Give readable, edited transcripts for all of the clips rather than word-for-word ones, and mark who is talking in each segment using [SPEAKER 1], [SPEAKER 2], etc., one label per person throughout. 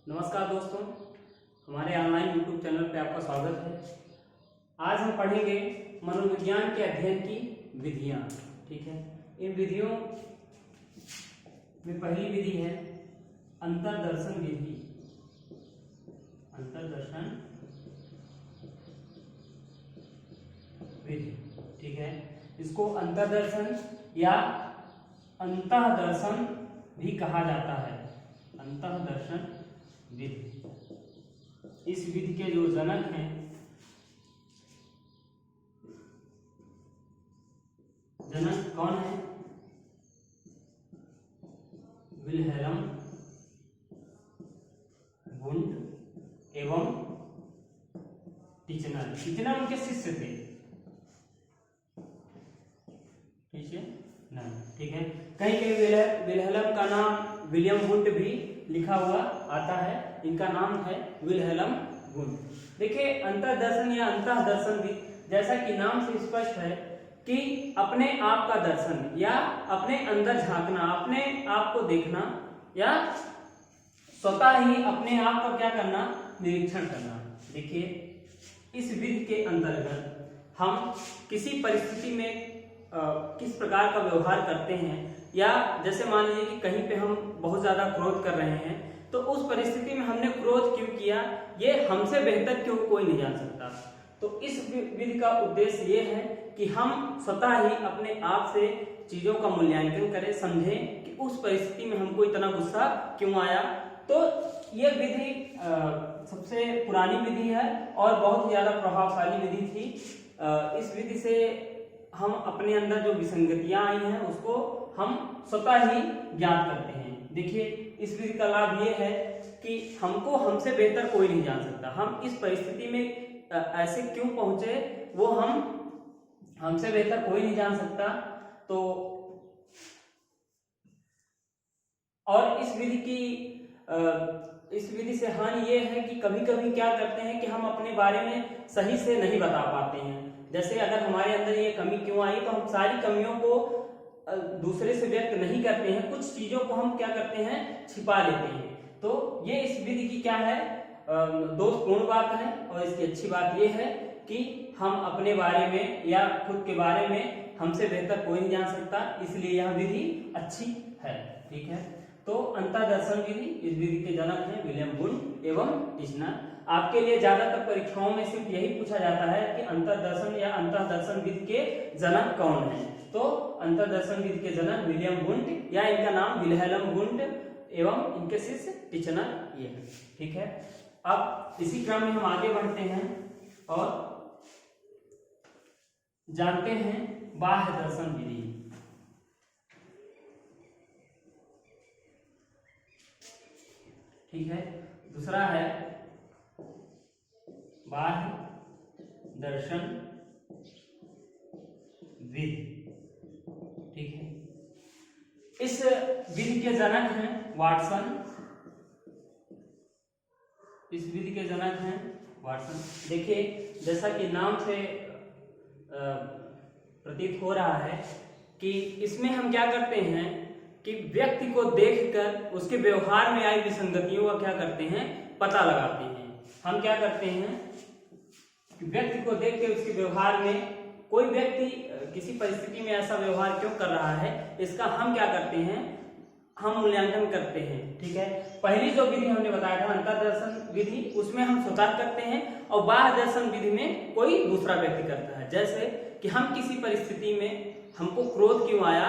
[SPEAKER 1] नमस्कार दोस्तों, हमारे ऑनलाइन यूट्यूब चैनल पे आपका स्वागत है। आज हम पढ़ेंगे मनोविज्ञान के अध्ययन की विधियां। ठीक है, इन विधियों में पहली विधि है अंतर्दर्शन विधि। अंतर्दर्शन विधि, ठीक है, इसको अंतर्दर्शन या अंतःदर्शन भी कहा जाता है। अंतःदर्शन विधि, इस विधि के जो जनक हैं जनक कौन है? विल्हेल्म वुंड एवं टिचनर। टिचनर उनके शिष्य थे, ठीक है ना। ठीक है, कहीं कहीं विल्हेल्म का नाम विलियम वुंड भी लिखा हुआ आता है। इनका नाम है विल्हेल्म वुंड। देखिए, अंतर्दर्शन या अंतःदर्शन भी जैसा कि नाम से स्पष्ट है कि अपने आप का दर्शन या अपने अंदर झांकना, अपने आप को देखना या स्वतः ही अपने आप का क्या करना, निरीक्षण करना। देखिए, इस विधि के अंतर्गत हम किसी परिस्थिति में किस प्रकार का व्यवहार करते हैं, या जैसे मान लीजिए कि कहीं पे हम बहुत ज्यादा क्रोध कर रहे हैं, तो उस परिस्थिति में हमने क्रोध क्यों किया, ये हमसे बेहतर क्यों कोई नहीं जान सकता। तो इस विधि का उद्देश्य ये है कि हम स्वतः ही अपने आप से चीजों का मूल्यांकन करें, समझें कि उस परिस्थिति में हमको इतना गुस्सा क्यों आया। तो ये विधि सबसे पुरानी विधि है और बहुत ज्यादा प्रभावशाली विधि थी। इस विधि से हम अपने अंदर जो विसंगतियां आई हैं उसको हम स्वतः ही ज्ञात करते हैं। देखिए, इस विधि का लाभ ये है कि हमको हमसे बेहतर कोई नहीं जान सकता। हम इस परिस्थिति में ऐसे क्यों पहुंचे, वो हमसे बेहतर कोई नहीं जान सकता। तो और इस विधि से हानि ये है कि कभी कभी क्या करते हैं कि हम अपने बारे में सही से नहीं बता पाते हैं। जैसे अगर हमारे अंदर ये कमी क्यों आई, तो हम सारी कमियों को दूसरे से व्यक्त नहीं करते हैं, कुछ चीजों को हम क्या करते हैं, छिपा लेते हैं। तो ये इस विधि की क्या है, दोषपूर्ण बात है। और इसकी अच्छी बात ये है कि हम अपने बारे में या खुद के बारे में हमसे बेहतर कोई नहीं जान सकता, इसलिए यह विधि अच्छी है। ठीक है, तो अंतर्दर्शन विधि, इस विधि के जनक हैं विलियम वुंड एवं टिचनर। आपके लिए ज्यादातर परीक्षाओं में सिर्फ यही पूछा जाता है कि अंतर्दर्शन या अंतःदर्शन विधि के जनक कौन है। तो अंतर्दर्शन विधि के जनक विलियम वुंड या इनका नाम विल्हेल्म वुंड एवं इनके शिष्य टिचनर ये है। ठीक है, अब इसी क्रम में हम आगे बढ़ते हैं और जानते हैं बाह्य दर्शन विधि। ठीक है, दूसरा है बाह्य दर्शन विधि। ठीक है, इस विधि के जनक हैं वाटसन। इस विधि के जनक हैं वाटसन। देखिए, जैसा कि नाम से प्रतीत हो रहा है कि इसमें हम क्या करते हैं कि व्यक्ति को देखकर उसके व्यवहार में आई विसंगतियों का क्या करते हैं, पता लगाते हैं। हम क्या करते हैं कि व्यक्ति को देख के उसके व्यवहार में, कोई व्यक्ति किसी परिस्थिति में ऐसा व्यवहार क्यों कर रहा है, इसका हम क्या करते हैं, हम मूल्यांकन करते हैं। ठीक है, पहली जो विधि हमने बताया था अंतर्दर्शन विधि, उसमें हम स्वतः करते हैं, और बाह्य दर्शन विधि में कोई दूसरा व्यक्ति करता है। जैसे कि हम किसी परिस्थिति में, हमको क्रोध क्यों आया,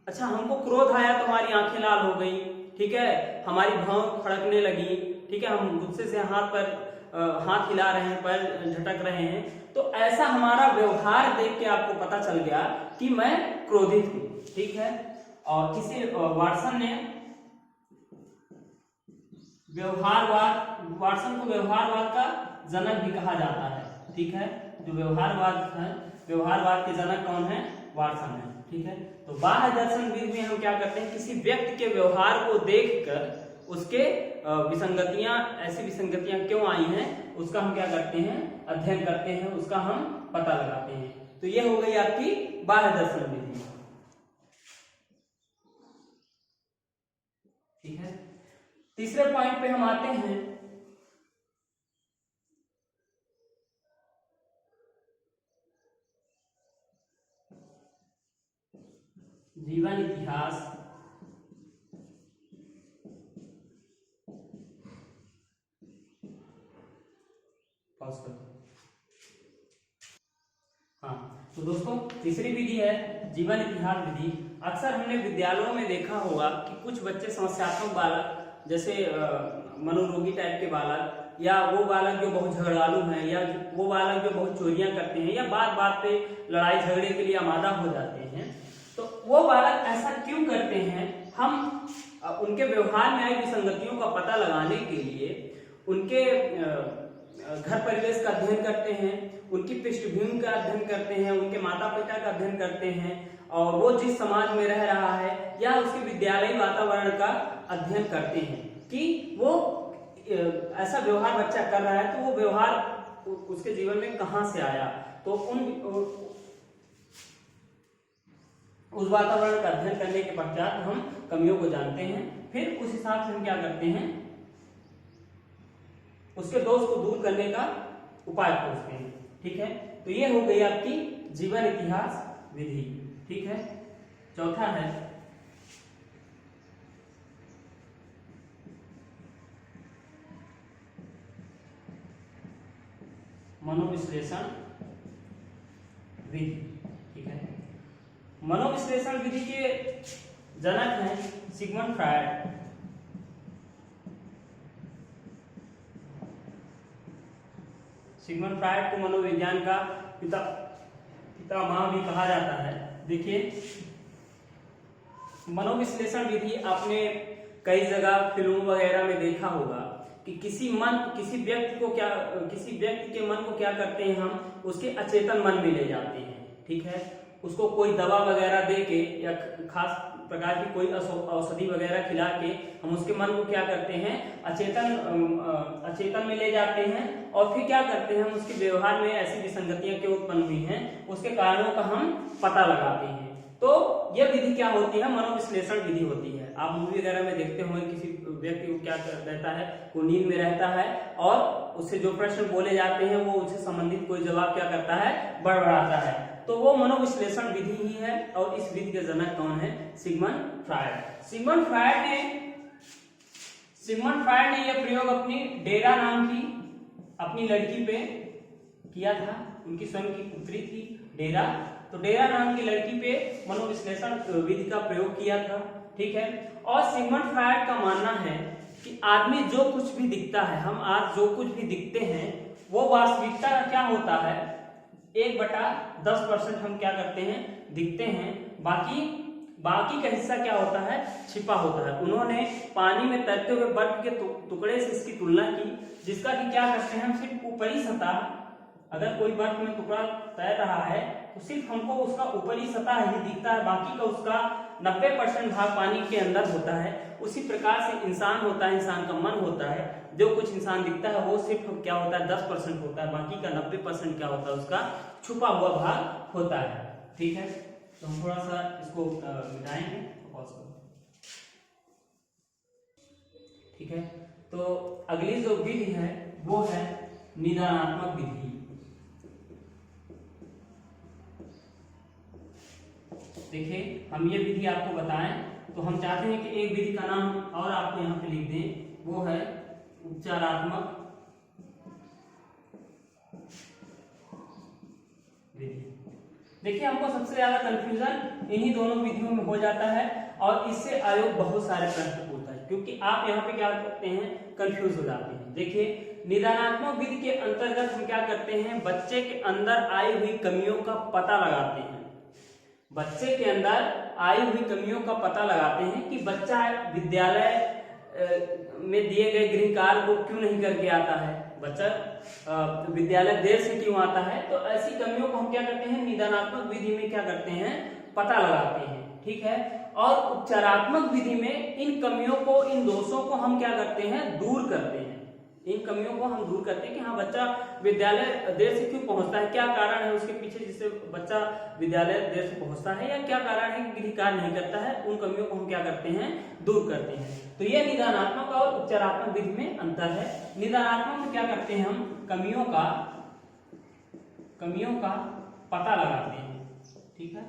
[SPEAKER 1] अच्छा हमको क्रोध आया तो हमारी आंखें लाल हो गई, ठीक है, हमारी भौं फड़कने लगी, ठीक है, हम गुस्से से हाथ हिला रहे हैं, पैर झटक रहे हैं, तो ऐसा हमारा व्यवहार देख के आपको पता चल गया कि मैं क्रोधित हूं। ठीक है, और किसी वाटसन ने वाटसन को व्यवहारवाद का जनक भी कहा जाता है। ठीक है, जो व्यवहारवाद के जनक कौन है, वाटसन है। ठीक है, तो बाह्य दर्शन विधि में हम क्या करते हैं, किसी व्यक्ति के व्यवहार को देखकर उसके विसंगतियां, ऐसी विसंगतियां क्यों आई हैं, उसका हम क्या करते हैं, अध्ययन करते हैं, उसका हम पता लगाते हैं। तो ये हो गई आपकी बाह्य दर्शन विधि। ठीक है, तीसरे पॉइंट पे हम आते हैं, जीवन इतिहास हाँ। तो दोस्तों तीसरी विधि है जीवन इतिहास विधि। अक्सर हमने विद्यालयों में देखा होगा कि कुछ बच्चे समस्यात्मक बालक, जैसे मनोरोगी टाइप के बालक, या वो बालक जो बहुत झगड़ालू हैं, या वो बालक जो बहुत चोरियां करते हैं, या बात बात पे लड़ाई झगड़े के लिए आमादा हो जाते हैं, तो वो बालक ऐसा क्यों करते हैं, हम उनके व्यवहार में आई विसंगतियों का पता लगाने के लिए उनके घर परिवेश का अध्ययन करते हैं, उनकी पृष्ठभूमि का अध्ययन करते हैं, उनके माता पिता का अध्ययन करते हैं, और वो जिस समाज में रह रहा है या उसके विद्यालयी वातावरण का अध्ययन करते हैं कि वो ऐसा व्यवहार बच्चा कर रहा है तो वो व्यवहार उसके जीवन में कहां से आया। तो उस वातावरण का अध्ययन करने के पश्चात हम कमियों को जानते हैं, फिर उस हिसाब से हम क्या करते हैं, उसके दोष को दूर करने का उपाय खोजते हैं। ठीक है, तो ये हो गई आपकी जीवन इतिहास विधि। ठीक है, चौथा है मनोविश्लेषण विधि। ठीक है, मनोविश्लेषण विधि के जनक हैं सिगमंड फ्रायड। सिगमंड फ्रायड को मनोविज्ञान का पितामह भी कहा जाता है। देखिए, मनोविश्लेषण विधि आपने कई जगह फिल्मों वगैरह में देखा होगा कि किसी व्यक्ति के मन को क्या करते हैं, हम उसके अचेतन मन में ले जाते हैं। ठीक है, उसको कोई दवा वगैरह दे के या खास प्रकार की कोई औषधि वगैरह खिला के हम उसके मन को क्या करते हैं, अचेतन में ले जाते हैं, और फिर क्या करते हैं, हम उसके व्यवहार में ऐसी विसंगतियां क्यों उत्पन्न हुई हैं उसके कारणों का हम पता लगाते हैं। तो यह विधि क्या होती है, मनोविश्लेषण विधि होती है। आप मूवी वगैरह में देखते होंगे किसी व्यक्ति को क्या रहता है, वो नींद में रहता है और उससे जो प्रश्न बोले जाते हैं वो उससे संबंधित कोई जवाब क्या करता है, बड़बड़ाता है। तो वो मनोविश्लेषण विधि ही है, और इस विधि के जनक कौन है, सिगमंड फ्रायड। सिगमंड फ्रायड ने यह प्रयोग अपनी डेरा नाम की अपनी लड़की पे किया था। उनकी स्वयं की पुत्री थी डेरा, तो डेरा नाम की लड़की पे मनोविश्लेषण विधि का प्रयोग किया था। ठीक है, और सिगमंड फ्रायड का मानना है कि आदमी जो कुछ भी दिखता है, हम आज जो कुछ भी दिखते हैं वो वास्तविकता का क्या होता है, 1/10% हम क्या करते हैं, दिखते हैं, बाकी का हिस्सा क्या होता है, छिपा होता है। उन्होंने पानी में तैरते हुए बर्फ के टुकड़े से इसकी तुलना की, जिसका कि क्या करते हैं, हम सिर्फ ऊपरी सतह, अगर कोई बर्फ में टुकड़ा तैर रहा है तो सिर्फ हमको उसका ऊपरी सतह ही दिखता है, बाकी का उसका 90% भाग पानी के अंदर होता है। उसी प्रकार से इंसान होता है, इंसान का मन होता है, जो कुछ इंसान दिखता है वो सिर्फ क्या होता है, 10% होता है, बाकी का 90% क्या होता है, उसका छुपा हुआ भाग होता है। ठीक है, तो हम थोड़ा सा इसको मिटाएंगे, पॉज करो। ठीक है, तो अगली जो विधि है वो है निदानात्मक विधि। देखिए, हम ये विधि आपको बताएं तो हम चाहते हैं कि एक विधि का नाम और आपको यहाँ पे लिख दें, वो है उपचारात्मक विधि। देखिए, हमको सबसे ज्यादा कंफ्यूजन इन्हीं दोनों विधियों में हो जाता है, और इससे आयोग बहुत सारे प्रश्न पूछता है, क्योंकि आप यहाँ पे क्या करते हैं, कंफ्यूज हो जाते हैं। देखिए, निदानात्मक विधि के अंतर्गत हम क्या करते हैं, बच्चे के अंदर आई हुई कमियों का पता लगाते हैं। बच्चे के अंदर आई हुई कमियों का पता लगाते हैं कि बच्चा विद्यालय में दिए गए गृह कार्य को क्यों नहीं करके आता है, बच्चा विद्यालय देर से क्यों आता है। तो ऐसी कमियों को हम क्या करते हैं, निदानात्मक विधि में क्या करते हैं, पता लगाते हैं। ठीक है, और उपचारात्मक विधि में इन कमियों को, इन दोषों को हम क्या करते हैं, दूर करते हैं। इन कमियों को हम दूर करते हैं कि हाँ बच्चा विद्यालय देर से क्यों पहुंचता है, क्या कारण है उसके पीछे जिससे बच्चा विद्यालय देर से पहुंचता है, या क्या कारण है कि गृह कार्य नहीं करता है, उन कमियों को हम क्या करते हैं, दूर करते हैं। तो यह निदानात्मक और उपचारात्मक विधि में अंतर है। निदानात्मक में क्या करते हैं, हम कमियों का पता लगाते हैं, ठीक है।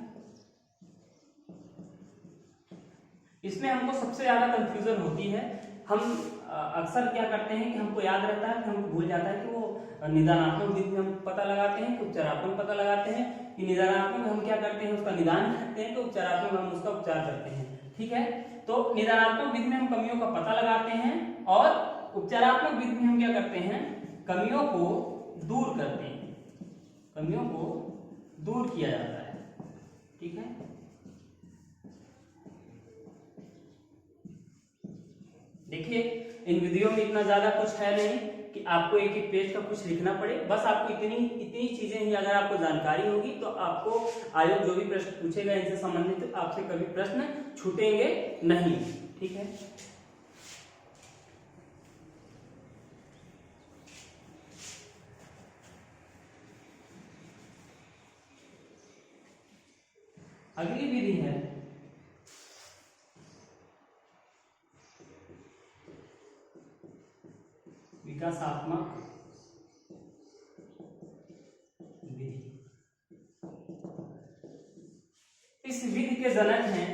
[SPEAKER 1] इसमें हमको सबसे ज्यादा कंफ्यूजन होती है। हम अक्सर क्या करते हैं कि हमको याद रहता है कि हमको भूल जाता है कि वो निदानात्मक विधि में हम पता लगाते हैं कि उपचारात्मक पता लगाते हैं, कि निदानात्मक में हम क्या करते हैं उसका निदान करते हैं, कि उपचारात्मक में हम उसका उपचार करते हैं, ठीक है। तो निदानात्मक विधि में हम कमियों का पता लगाते हैं और उपचारात्मक विधि में हम क्या करते हैं, कमियों को दूर करते हैं, कमियों को दूर किया जाता है, ठीक है। देखिए इन विधियों में इतना ज्यादा कुछ है नहीं कि आपको एक एक पेज का कुछ लिखना पड़े, बस आपको इतनी चीजें ही अगर आपको जानकारी होगी तो आपको आयोग जो भी प्रश्न पूछेगा इनसे संबंधित आपसे कभी प्रश्न छूटेंगे नहीं, ठीक है। अगली विधि है विकासात्मक विधि। इस विधि के जनक हैं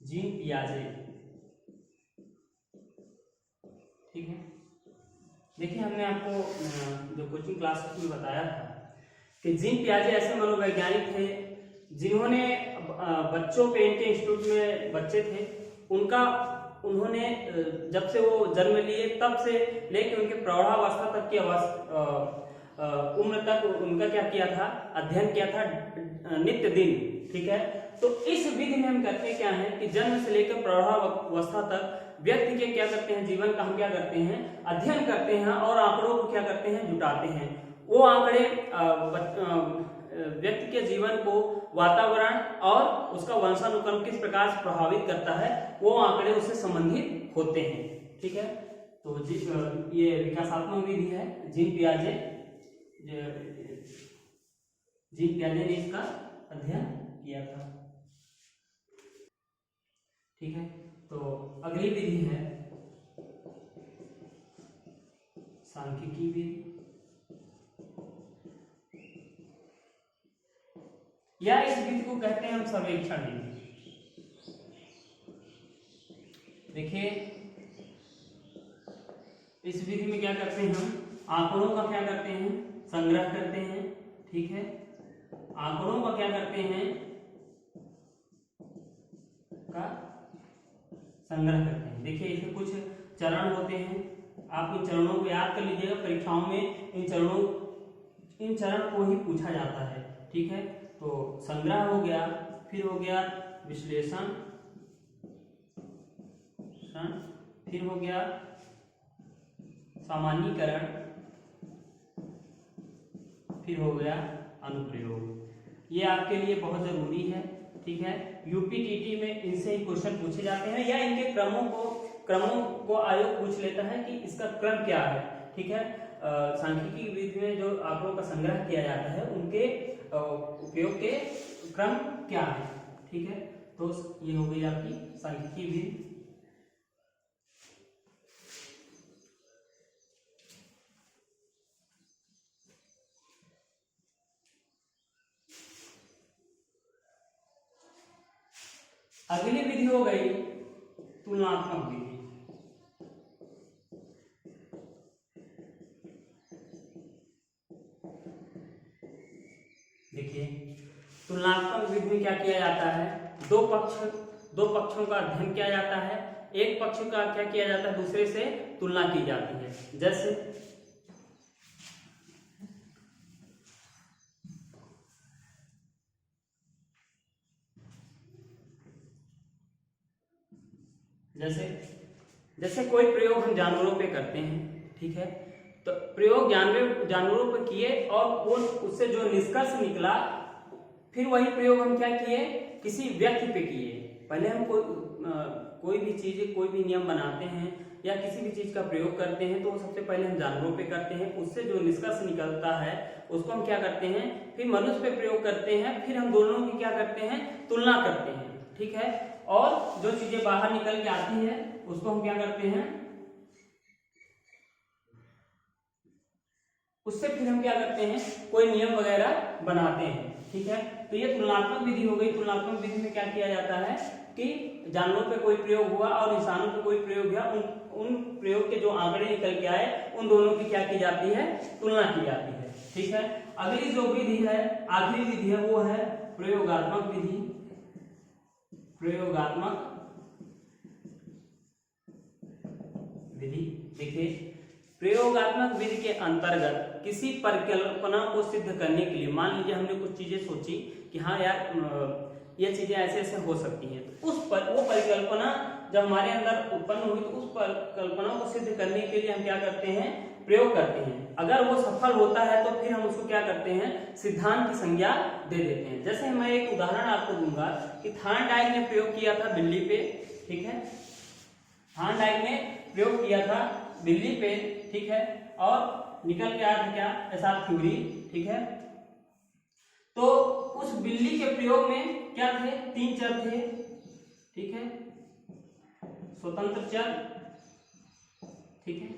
[SPEAKER 1] जीन पियाजे, ठीक है। देखिए हमने आपको जो कोचिंग क्लास में बताया था कि जीन पियाजे ऐसे मनोवैज्ञानिक थे जिन्होंने बच्चों पे, इनके इंस्टीट्यूट में बच्चे थे, उन्होंने जब से वो जन्म लिए तब से लेकर उनके प्रौढ़ावस्था तक की उम्र तक उनका क्या किया था, अध्ययन किया था नित्य दिन, ठीक है। तो इस विधि में हम करते क्या है कि जन्म से लेकर प्रौढ़ावस्था तक व्यक्ति के क्या करते हैं, जीवन का हम क्या करते हैं, अध्ययन करते हैं और आंकड़ों को क्या करते हैं, जुटाते हैं। वो आंकड़े व्यक्ति के जीवन को, वातावरण और उसका वंशानुक्रम किस प्रकार से प्रभावित करता है, वो आंकड़े उससे संबंधित होते हैं, ठीक है। तो ये विकासात्मक विधि है, जीन पियाजे ने इसका अध्ययन किया था, ठीक है। तो अगली विधि है सांख्यिकी विधि, या इस विधि को कहते हैं हम सर्वेक्षण विधि। देखिए इस विधि में क्या करते हैं, हम आंकड़ों का क्या करते हैं, संग्रह करते हैं, ठीक है। आंकड़ों का क्या करते हैं, का संग्रह करते हैं। देखिए इसमें कुछ चरण होते हैं, आप इन चरणों को याद कर लीजिएगा, परीक्षाओं में इन चरण को ही पूछा जाता है, ठीक है। तो संग्रह हो गया, फिर हो गया विश्लेषण, फिर हो गया सामान्यीकरण, फिर हो गया अनुप्रयोग। ये आपके लिए बहुत जरूरी है, ठीक है। यूपीटीटी में इनसे ही क्वेश्चन पूछे जाते हैं, या इनके क्रमों को आयोग पूछ लेता है कि इसका क्रम क्या है, ठीक है। सांख्यिकी विधि में जो आंकड़ों का संग्रह किया जाता है उनके उपयोग के क्रम क्या है, ठीक है। तो ये हो गई आपकी सांख्यिकी विधि। अगली विधि हो गई तुलनात्मक विधि। देखिए तुलनात्मक विधि में क्या किया जाता है, दो पक्षों का अध्ययन किया जाता है, एक पक्ष का क्या किया जाता है, दूसरे से तुलना की जाती है। जैसे कोई प्रयोग हम जानवरों पे करते हैं, ठीक है। तो प्रयोग जानवरों पे किए और वो उससे जो निष्कर्ष निकला, फिर वही प्रयोग हम क्या किए, किसी व्यक्ति पे किए। पहले हम कोई भी चीज, कोई भी नियम बनाते हैं या किसी भी चीज का प्रयोग करते हैं तो वो सबसे पहले हम जानवरों पे करते हैं, उससे जो निष्कर्ष निकलता है उसको हम क्या करते हैं, फिर मनुष्य पे प्रयोग करते हैं, फिर हम दोनों की क्या करते हैं, तुलना करते हैं। ठीक है, और जो चीजें बाहर निकल के आती है उसको हम क्या करते हैं, उससे फिर हम क्या करते हैं, कोई नियम वगैरह बनाते हैं। ठीक है, तो ये तुलनात्मक विधि हो गई। तुलनात्मक विधि में क्या किया जाता है कि जानवरों पे कोई प्रयोग हुआ और इंसानों पे कोई प्रयोग हुआ, उन प्रयोग के जो आंकड़े निकल के आए उन दोनों की क्या की जाती है, तुलना की जाती है। ठीक है, अगली जो विधि है, आखिरी विधि है, वो है प्रयोगात्मक विधि। प्रयोगात्मक विधि, देखिए प्रयोगात्मक विधि के अंतर्गत किसी परिकल्पना को सिद्ध करने के लिए, मान लीजिए हमने कुछ चीजें सोची कि हाँ यार ये चीजें ऐसे ऐसे हो सकती हैं, तो वो परिकल्पना जब हमारे अंदर उत्पन्न हुई तो उस परिकल्पना को सिद्ध करने के लिए हम क्या करते हैं, प्रयोग करते हैं। अगर वो सफल होता है तो फिर हम उसको क्या करते हैं, सिद्धांत की संज्ञा दे देते हैं। जैसे मैं एक उदाहरण आपको दूंगा कि थॉर्नडाइक ने प्रयोग किया था बिल्ली पे। ठीक है, थॉर्नडाइक ने प्रयोग किया था बिल्ली पे। ठीक है, और निकल के आया था क्या, ऐसा थ्योरी। ठीक है, तो उस बिल्ली के प्रयोग में क्या थे, 3 चर थे। ठीक है, स्वतंत्र चर। ठीक है,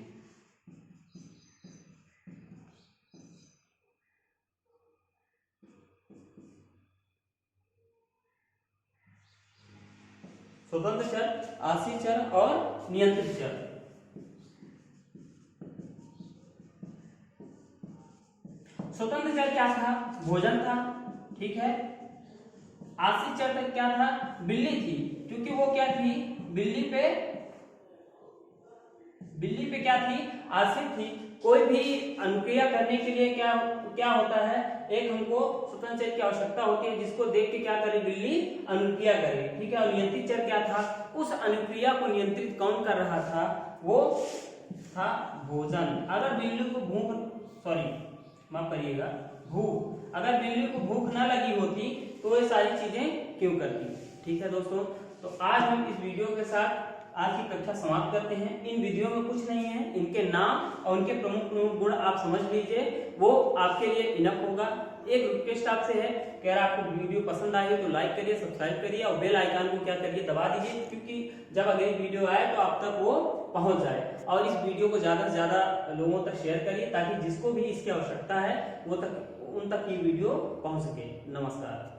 [SPEAKER 1] स्वतंत्र चर, आश्रित चर और नियंत्रित चर। स्वतंत्र चर क्या था, भोजन था। ठीक है, आश्रित चर तक क्या था, बिल्ली थी, क्योंकि वो क्या थी, बिल्ली पे क्या थी, आश्रित थी। कोई भी अनुक्रिया करने के लिए क्या क्या होता है, एक हमको स्वतंत्र चर की आवश्यकता होती है जिसको देख के क्या करे, बिल्ली अनुक्रिया करे। ठीक है, और नियंत्रित चर क्या था, उस अनुक्रिया को नियंत्रित कौन कर रहा था, वो था भोजन। अगर बिल्ली को माफ करिएगा, भूख, अगर बिल्ली को भूख ना लगी होती तो ये सारी चीजें क्यों करती। ठीक है दोस्तों, तो आज हम इस वीडियो के साथ आज की कक्षा समाप्त करते हैं। इन वीडियो में कुछ नहीं है, इनके नाम और उनके प्रमुख गुण आप समझ लीजिए, वो आपके लिए इनफ होगा। एक रिक्वेस्ट आपसे है कि अगर आपको वीडियो पसंद आई है तो लाइक करिए, सब्सक्राइब करिए और बेल आइकन को क्या करिए, दबा दीजिए, क्योंकि जब अगली वीडियो आए तो आप तक वो पहुंच जाए। और इस वीडियो को ज्यादा से ज्यादा लोगों तक शेयर करिए ताकि जिसको भी इसकी आवश्यकता है वो उन तक ये वीडियो पहुंच सके। नमस्कार।